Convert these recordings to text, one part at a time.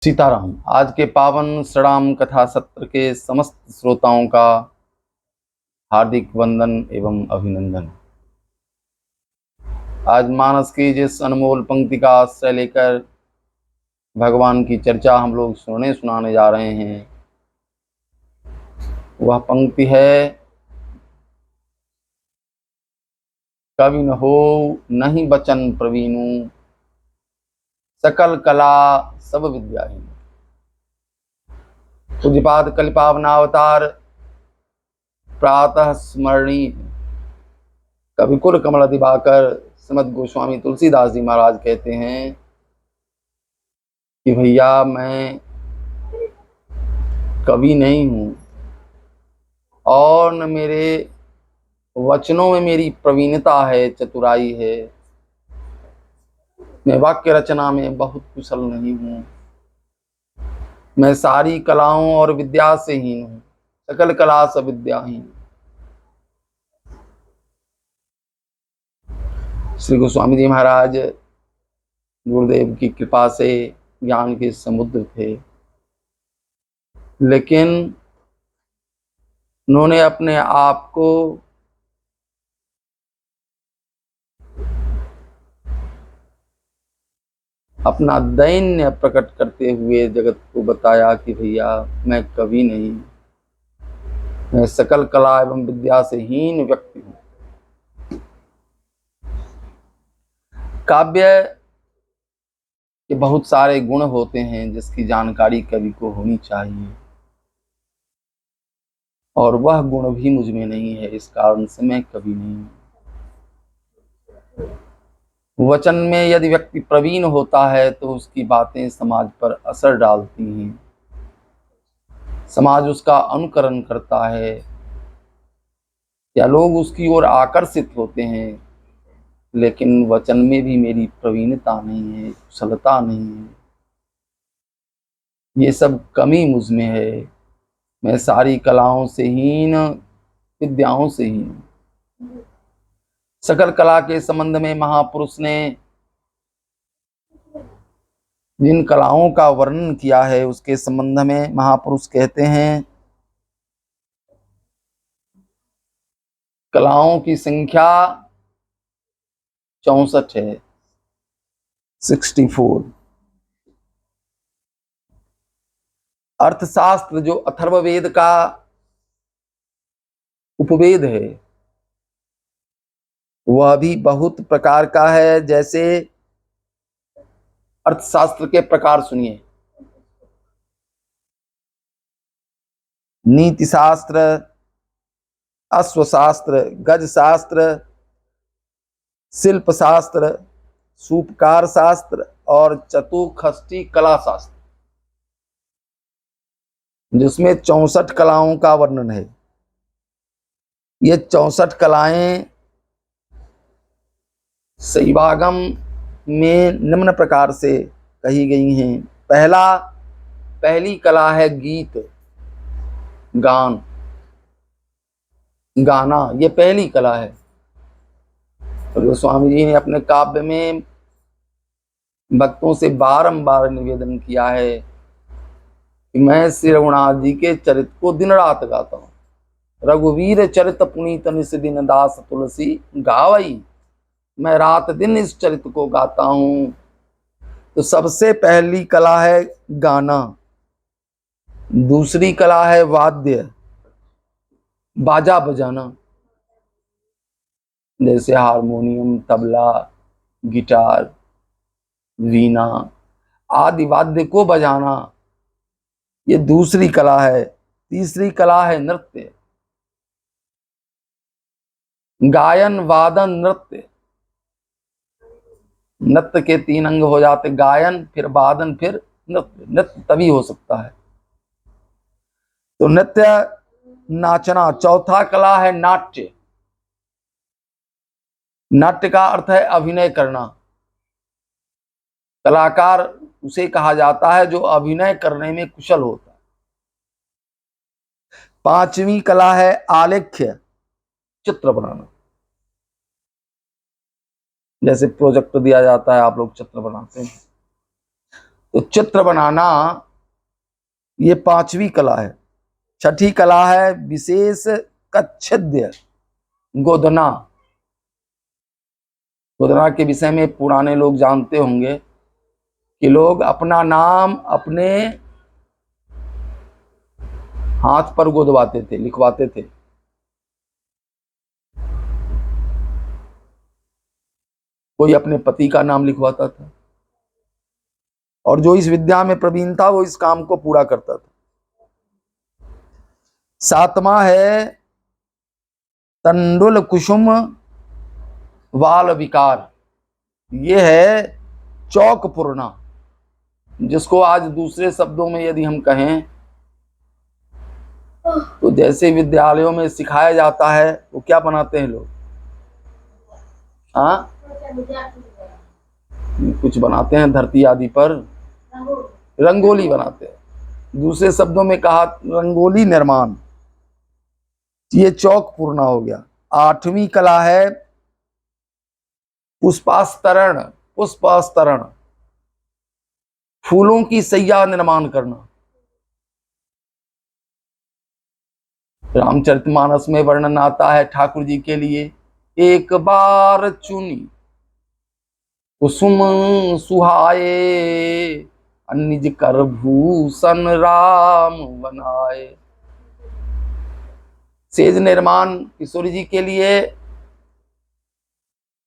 सीताराम। आज के पावन श्रीराम कथा सत्र के समस्त श्रोताओं का हार्दिक वंदन एवं अभिनंदन। आज मानस की जिस अनमोल पंक्ति का आश्रय लेकर भगवान की चर्चा हम लोग सुनाने जा रहे हैं, वह पंक्ति है, कवि न हो नहीं बचन प्रवीणु, सकल कला सब विद्याहीन। पूज्यपाद कलिपावनावतार प्रातः स्मरणीय कविकुल कमल दिवाकर श्रीमद गोस्वामी तुलसीदास जी महाराज कहते हैं कि भैया मैं कवि नहीं हूँ और न मेरे वचनों में मेरी प्रवीणता है, चतुराई है। मैं वाक्य रचना में बहुत कुशल नहीं हूँ। मैं सारी कलाओं और विद्या से हीन हूँ, सकल कला सब विद्याहीन। श्री गोस्वामी जी महाराज गुरुदेव की कृपा से ज्ञान के समुद्र थे, लेकिन उन्होंने अपने आप को अपना दैन्य प्रकट करते हुए जगत को बताया कि भैया मैं कवि नहीं, मैं सकल कला एवं विद्या से हीन व्यक्ति हूँ। काव्य के बहुत सारे गुण होते हैं जिसकी जानकारी कवि को होनी चाहिए, और वह गुण भी मुझ में नहीं है। इस कारण से मैं कवि नहीं हूँ। वचन में यदि व्यक्ति प्रवीण होता है तो उसकी बातें समाज पर असर डालती हैं, समाज उसका अनुकरण करता है या लोग उसकी ओर आकर्षित होते हैं। लेकिन वचन में भी मेरी प्रवीणता नहीं है, कुशलता नहीं है, ये सब कमी मुझ में है। मैं सारी कलाओं से हीन, विद्याओं से हीन। सकल कला के संबंध में महापुरुष ने जिन कलाओं का वर्णन किया है उसके संबंध में महापुरुष कहते हैं, कलाओं की संख्या 64 है, 64। अर्थशास्त्र जो अथर्ववेद का उपवेद है वह भी बहुत प्रकार का है। जैसे अर्थशास्त्र के प्रकार सुनिए, नीति शास्त्र, अश्वशास्त्र, गज शास्त्र, शिल्प शास्त्र, सूपकार शास्त्र और चतुष्षष्ठी कला शास्त्र, जिसमें 64 कलाओं का वर्णन है। ये 64 कलाएं शैवागम में निम्न प्रकार से कही गई हैं। पहली कला है गीत, गाना, ये पहली कला है। तो स्वामी जी ने अपने काव्य में भक्तों से बारंबार निवेदन किया है कि मैं श्री रघुनाथ जी के चरित्र को दिन रात गाता हूँ। रघुवीर चरित पुनीत निस दिन दास तुलसी गावई, मैं रात दिन इस चरित्र को गाता हूँ। तो सबसे पहली कला है गाना, दूसरी कला है वाद्य, बाजा बजाना, जैसे हारमोनियम, तबला, गिटार, वीणा आदि वाद्य को बजाना, ये दूसरी कला है। तीसरी कला है नृत्य, गायन, वादन, नृत्य। नृत्य के 3 अंग हो जाते, गायन, फिर वादन, फिर नृत्य। नृत्य तभी हो सकता है। तो नृत्य, नाचना। चौथा कला है नाट्य। नाट्य का अर्थ है अभिनय करना। कलाकार उसे कहा जाता है जो अभिनय करने में कुशल होता है। पांचवी कला है आलेख्य, चित्र बनाना। जैसे प्रोजेक्ट दिया जाता है, आप लोग चित्र बनाते हैं। तो चित्र बनाना ये पांचवी कला है। छठी कला है विशेष कच्छिद्य गोदना। गोदना के विषय में पुराने लोग जानते होंगे कि लोग अपना नाम अपने हाथ पर गोदवाते थे, लिखवाते थे। कोई अपने पति का नाम लिखवाता था, और जो इस विद्या में प्रवीण था वो इस काम को पूरा करता था। सातवां है तंडुल कुसुम वाल विकार। ये है चौक पूर्णा, जिसको आज दूसरे शब्दों में यदि हम कहें तो जैसे विद्यालयों में सिखाया जाता है, वो क्या बनाते हैं लोग? हाँ, कुछ बनाते हैं धरती आदि पर, रंगोली बनाते हैं। दूसरे शब्दों में कहा रंगोली निर्माण, ये चौक पूर्णा हो गया। आठवीं कला है पुष्पास्तरण। पुष्पास्तरण, फूलों की सैया निर्माण करना। रामचरितमानस में वर्णन आता है ठाकुर जी के लिए, एक बार चुनी कुसुम सुहाए, निज कर भूषण राम बनाए। सेज निर्माण किशोरी जी के लिए,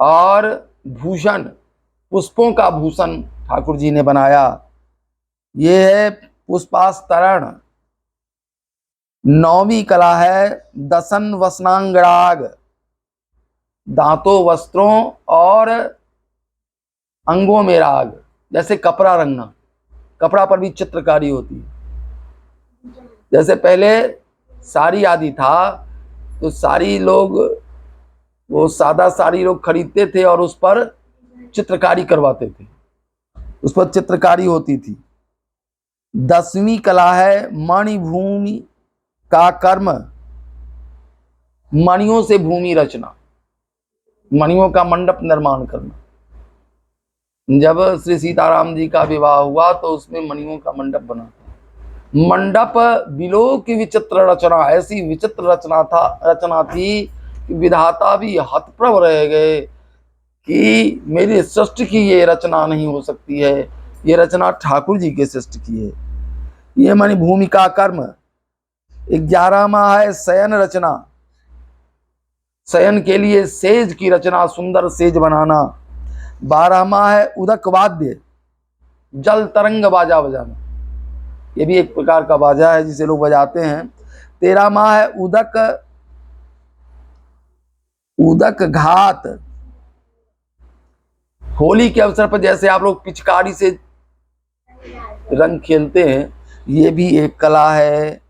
और भूषण पुष्पों का भूषण ठाकुर जी ने बनाया। ये है पुष्पास्तरण। नौवीं कला है दसन वसनांगराग। दांतों, वस्त्रों और अंगों में राग, जैसे कपड़ा रंगना, कपड़ा पर भी चित्रकारी होती है। जैसे पहले साड़ी आदि था तो साड़ी लोग, वो सादा साड़ी लोग खरीदते थे और उस पर चित्रकारी करवाते थे, उस पर चित्रकारी होती थी। 10वीं कला है मणिभूमि का कर्म। मणियों से भूमि रचना, मणियों का मंडप निर्माण करना। जब श्री सीताराम जी का विवाह हुआ तो उसमें मणियों का मंडप बना। मंडप बिलो की विचित्र रचना, ऐसी विचित्र रचना थी कि विधाता भी हतप्रभ रह गए कि मेरी सृष्टि की ये रचना नहीं हो सकती है, ये रचना ठाकुर जी के सृष्टि की है। ये मणि भूमि का कर्म। 11वां है शयन रचना। शयन के लिए सेज की रचना, सुंदर सेज बनाना। 12वां है उदक वाद्य, जल तरंग बाजा बजाना। ये भी एक प्रकार का बाजा है जिसे लोग बजाते हैं। 13वां है उदक घात। होली के अवसर पर जैसे आप लोग पिचकारी से रंग खेलते हैं, ये भी एक कला है।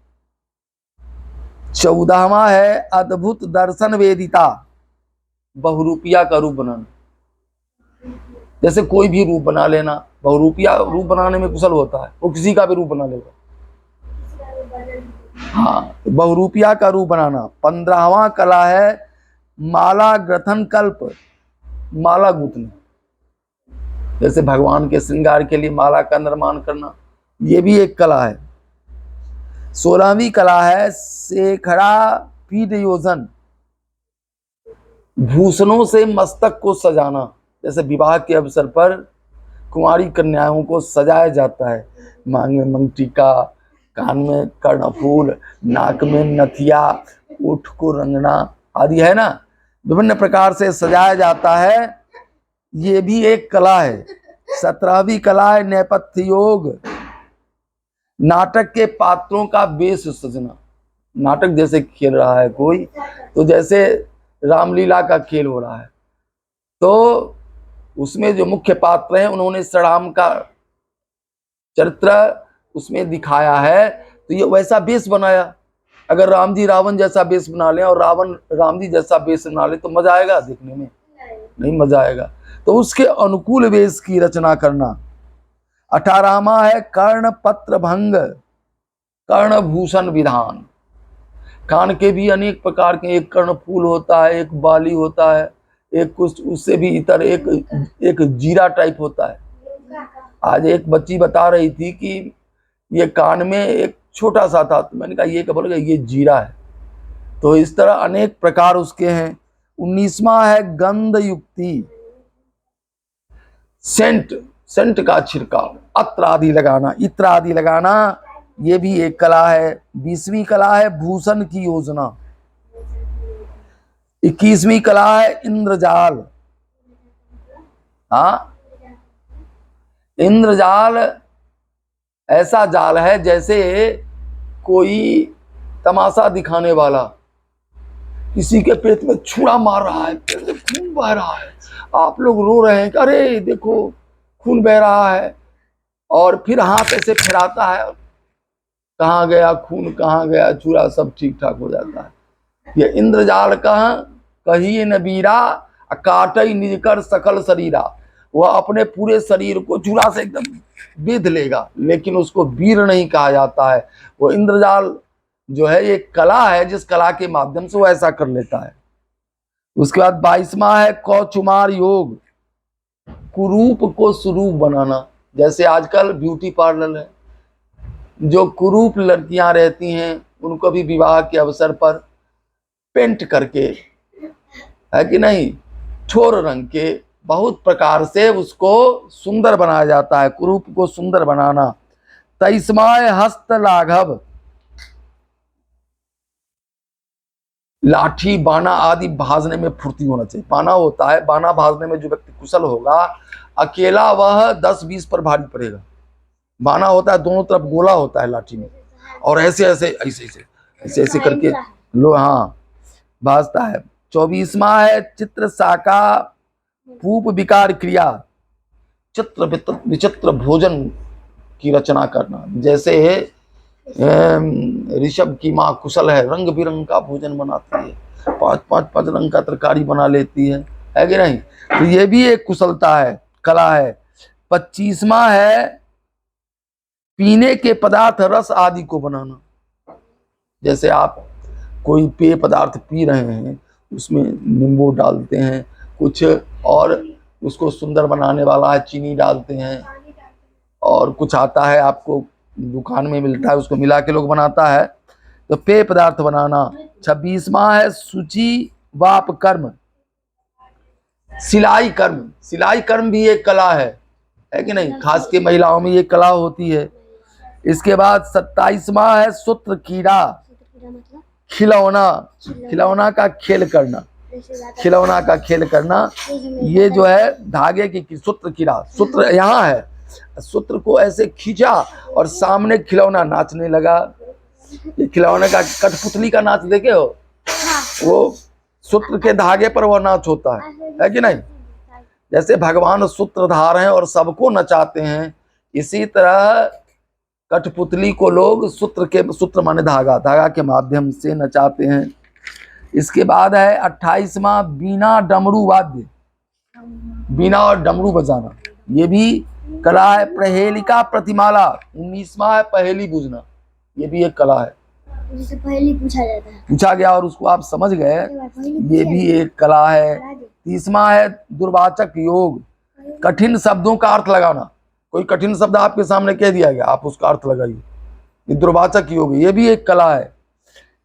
14वां है अद्भुत दर्शन वेदिता। बहुरूपिया का रूप बनाना, जैसे कोई भी रूप बना लेना। बहुरूपिया रूप बनाने में कुशल होता है, वो किसी का भी रूप बना लेगा। हाँ, बहुरूपिया का रूप बनाना। 15वां कला है माला ग्रथन कल्प। माला गूंथना, जैसे भगवान के श्रृंगार के लिए माला का निर्माण करना, ये भी एक कला है। 16वीं कला है शेखरा पीठ योजन। भूषणों से मस्तक को सजाना, जैसे विवाह के अवसर पर कुंवारी कन्याओं को सजाया जाता है। मांग में मंगटीका, कान में कर्णफूल, नाक में नथिया, ओठ को रंगना आदि है ना, विभिन्न प्रकार से सजाया जाता है। ये भी एक कला है। 17वीं कला है नेपथ्य योग। नाटक के पात्रों का वेश सजना। नाटक जैसे खेल रहा है कोई, तो जैसे रामलीला का खेल हो रहा है, तो उसमें जो मुख्य पात्र हैं उन्होंने श्री राम का चरित्र उसमें दिखाया है, तो ये वैसा वेश बनाया। अगर राम जी रावण जैसा वेश बना ले और रावण राम जी जैसा वेश बना ले तो मजा आएगा देखने में? नहीं मजा आएगा। तो उसके अनुकूल वेश की रचना करना। 18वां है कर्ण पत्र भंग कर्ण भूषण विधान। कान के भी अनेक प्रकार के, एक कर्ण फूल होता है, एक बाली होता है, एक कुछ उससे भी इतर एक जीरा टाइप होता है, आज एक बच्ची बता रही थी कि ये कान में एक छोटा सा था, तो मैंने कहा ये क्या बोलेगा, ये जीरा है। तो इस तरह अनेक प्रकार उसके हैं। 19वां है गंध युक्ति, सेंट, सेंट का छिड़काव, अत्र आदि लगाना, इत्र आदि लगाना, ये भी एक कला है। 20वीं कला है भूषण की योजना। 21वीं कला है इंद्रजाल। हाँ, इंद्रजाल ऐसा जाल है जैसे कोई तमाशा दिखाने वाला किसी के पेट में छुरा मार रहा है, पेट से खून बह रहा है, आप लोग रो रहे हैं कि अरे देखो खून बह रहा है, और फिर हाथ ऐसे फिराता है, कहाँ गया खून, कहाँ गया छुरा, सब ठीक ठाक हो जाता है। ये इंद्रजाल कही न बीरा, काटई निज कर सकल शरीरा। वह अपने पूरे शरीर को छुरा से एकदम बेध लेगा, लेकिन उसको वीर नहीं कहा जाता है। वो इंद्रजाल जो है ये कला है, जिस कला के माध्यम से वो ऐसा कर लेता है। उसके बाद 22वां है कौचुमार योग, कुरूप को स्वरूप बनाना। जैसे आजकल ब्यूटी पार्लर है, जो कुरूप लड़कियां रहती हैं उनको भी विवाह के अवसर पर पेंट करके, है कि नहीं, ठोर रंग के बहुत प्रकार से उसको सुंदर बनाया जाता है, कुरूप को सुंदर बनाना। 23वां है हस्त लाघव, लाठी बाना आदि भाजने में फुर्ती होना चाहिए। बाना होता है, बाना भाजने में जो व्यक्ति कुशल होगा, अकेला वह 10-20 पर भारी पड़ेगा। बाना होता है दोनों तरफ गोला होता है लाठी में, और ऐसे ऐसे ऐसे ऐसे ऐसे ऐसे करके लो, हाँ, भाजता है। 24वां है चित्र शाखा पूप विकार क्रिया, चित्र विचित्र भोजन की रचना करना। जैसे ऋषभ की माँ कुशल है, रंग बिरंग का भोजन बनाती है, 5 रंग का तरकारी बना लेती है कि नहीं। तो ये भी एक कुशलता है, कला है। 25वां है पीने के पदार्थ रस आदि को बनाना। जैसे आप कोई पेय पदार्थ पी रहे हैं, उसमें नींबू डालते हैं कुछ, और उसको सुंदर बनाने वाला है चीनी डालते हैं, और कुछ आता है आपको दुकान में मिलता है, उसको मिला के लोग बनाता है, तो पेय पदार्थ बनाना। 26वां है सूची वाप कर्म, सिलाई कर्म। सिलाई कर्म भी एक कला है कि नहीं, खास के महिलाओं में ये कला होती है। इसके बाद 27वां है सूत्र कीड़ा, खिलौना, खिलौना का खेल करना, खिलौना का खेल करना। ये जो है धागे की सूत्र कीड़ा, सूत्र यहाँ है, सूत्र को ऐसे खींचा और सामने खिलौना नाचने लगा। ये खिलौने का कठपुतली का नाच देखे हो, वो सूत्र के धागे पर वो नाच होता है कि नहीं। जैसे भगवान सूत्रधार हैं और सबको नचाते हैं, इसी तरह कठपुतली को लोग सूत्र माने धागा, धागा के माध्यम से नचाते हैं। इसके बाद है 28वां बीना डमरू वाद्य, बीना और डमरू बजाना, ये भी कला है। प्रहेलिका प्रतिमाला, 19वां है पहेली बूझना, ये भी एक कला है। जैसे पहेली पूछा जाता है, पूछा गया और उसको आप समझ गए, ये भी एक कला है। 30वां है दुर्वाचक योग, कठिन शब्दों का अर्थ लगाना। कोई कठिन शब्द आपके सामने कह दिया गया, आप उसका अर्थ लगाइए, ये दुर्वाचक योग, ये भी एक कला है।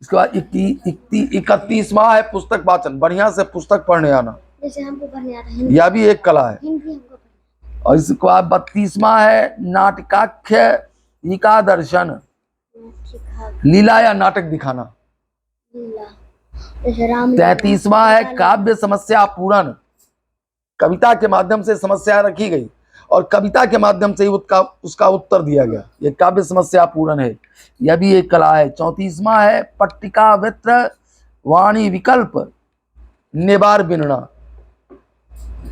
इसके बाद 31वां है पुस्तक वाचन, बढ़िया से पुस्तक पढ़ने आना, जैसे हमको पढ़ने आता है, यह भी एक कला है। और इसके बाद 32वां है नाटकाख्य एका दर्शन, लीला या नाटक दिखाना। 33वां है काव्य समस्या पूरण, कविता के माध्यम से समस्या रखी गई और कविता के माध्यम से उसका उत्तर दिया गया, ये काव्य समस्या पूर्ण है, यह भी एक कला है। 34वां है पट्टिका वित्र वाणी विकल्प नेबार बिनना,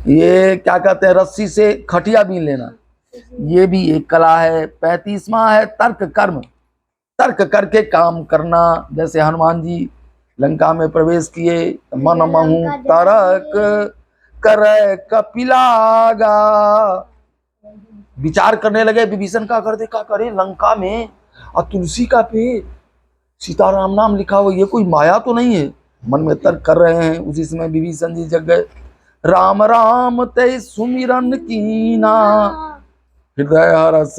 ये क्या कहते हैं, रस्सी से खटिया बीन लेना, ये भी एक कला है। 35वां है तर्क कर्म, तर्क करके काम करना। जैसे हनुमान जी लंका में प्रवेश किए, मन महू तर्क करे कपिलागा, विचार करने लगे विभीषण का कर दे, का करे लंका में और तुलसी का पेड़, सीताराम नाम लिखा हुआ, ये कोई माया तो नहीं है, मन में तर्क कर रहे हैं। उसी समय विभीषण जी जग गए, राम राम ते सुमिरन कीना हृदय हरस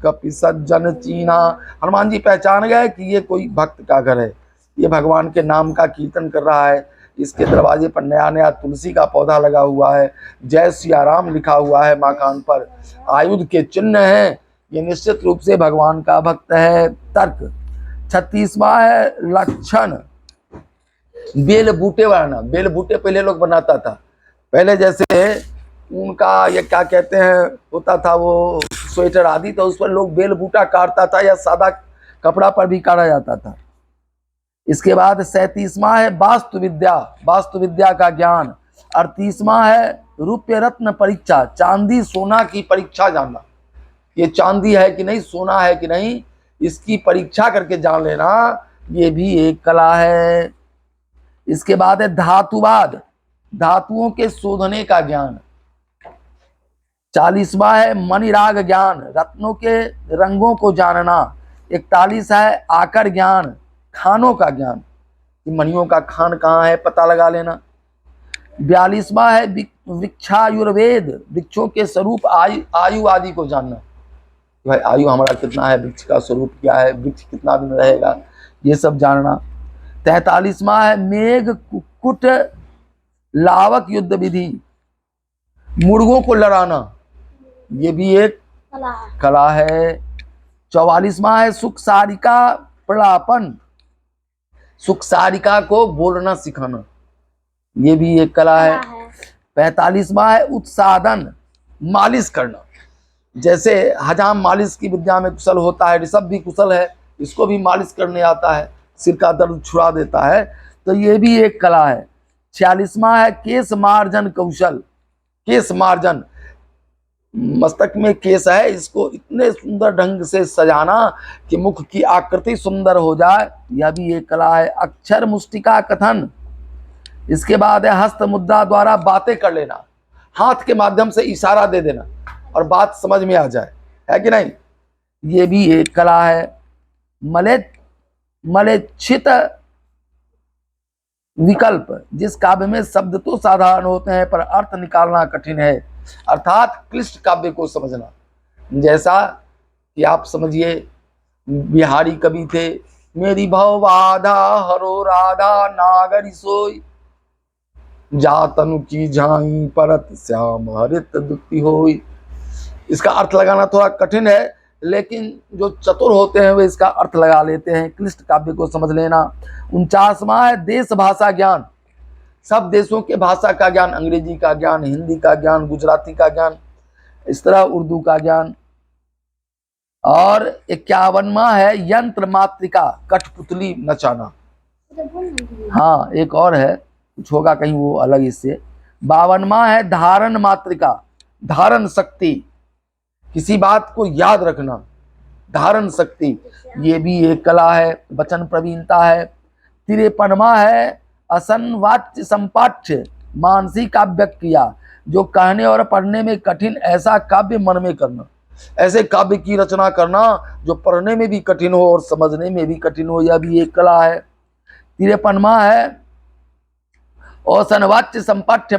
कपि सज्जन चीना। हनुमान जी पहचान गए कि ये कोई भक्त का घर है, ये भगवान के नाम का कीर्तन कर रहा है। इसके दरवाजे पर नया नया तुलसी का पौधा लगा हुआ है, जय सिया राम लिखा हुआ है मकान पर, आयुध के चिन्ह हैं, ये निश्चित रूप से भगवान का भक्त है। तर्क 36वां है लक्षण, बेल बूटे बनाना। बेल बूटे पहले लोग बनाता था, पहले जैसे उनका ये क्या कहते हैं होता था वो स्वेटर आदि, तो उस पर लोग बेल बूटा काटता था या सादा कपड़ा पर भी काटा जाता था। इसके बाद 37वां है वास्तु विद्या, वास्तु विद्या का ज्ञान। 38वां है रूप्य रत्न परीक्षा, चांदी सोना की परीक्षा जानना, ये चांदी है कि नहीं, सोना है कि नहीं, इसकी परीक्षा करके जान लेना, ये भी एक कला है। इसके बाद है धातुवाद, धातुओं के शोधने का ज्ञान। 40वां है मणिराग ज्ञान, रत्नों के रंगों को जानना। 41 है आकर ज्ञान, खानों का ज्ञान, कि मणियों का खान कहाँ है पता लगा लेना। 42वां है वृक्षायुर्वेद, वृक्षों के स्वरूप आयु आदि को जानना, भाई आयु हमारा कितना है, वृक्ष का स्वरूप क्या है, वृक्ष कितना दिन रहेगा, ये सब जानना। 43वां है मेघ कुक्कुट लावक युद्ध विधि, मुर्गों को लड़ाना, ये भी एक कला है। 44वां है सुख सारिका प्रलापन, सुख सारिका को बोलना सिखाना, ये भी एक कला है। 45वां है उत्सादन, मालिश करना, जैसे हजाम मालिश की विद्या में कुशल होता है, ऋषभ भी कुशल है, इसको भी मालिश करने आता है, सिर का दर्द छुड़ा देता है, तो ये भी एक कला है। 46वां है केश मार्जन कौशल, केश मार्जन, मस्तक में केस है, इसको इतने सुंदर ढंग से सजाना कि मुख की आकृति सुंदर हो जाए, यह भी एक कला है। अक्षर मुष्टिका कथन। इसके बाद है हस्त मुद्रा द्वारा बातें कर लेना, हाथ के माध्यम से इशारा दे देना और बात समझ में आ जाए, है कि नहीं, ये भी एक कला है। मलेच्छित विकल्प, जिस काव्य में शब्द तो साधारण होते हैं पर अर्थ निकालना कठिन है, अर्थात क्लिष्ट काव्य को समझना। जैसा कि आप समझिए बिहारी कवि थे, मेरी भव बाधा हरो राधा नागरी सोई, जा तनु की झाई परत श्याम हरित दुखी होई। इसका अर्थ लगाना थोड़ा कठिन है, लेकिन जो चतुर होते हैं वे इसका अर्थ लगा लेते हैं, क्लिष्ट काव्य को समझ लेना। 49वां है देश भाषा ज्ञान, सब देशों के भाषा का ज्ञान, अंग्रेजी का ज्ञान, हिंदी का ज्ञान, गुजराती का ज्ञान, इस तरह उर्दू का ज्ञान। और 51वां है यंत्र मात्रिका, कठपुतली नचाना। हाँ एक और है, कुछ होगा कहीं वो अलग इससे। 52वां है धारण मात्रिका, धारण शक्ति, किसी बात को याद रखना, धारण शक्ति, ये भी एक कला है, वचन प्रवीणता है। 53वां है असनवाच्य संपाठ्य, मानसिक काव्य क्रिया, जो कहने और पढ़ने में कठिन ऐसा काव्य मन में करना, ऐसे काव्य की रचना करना जो पढ़ने में भी कठिन हो और समझने में भी कठिन हो, यह भी एक कला है। 53वां है असनवाच्य संपाठ्य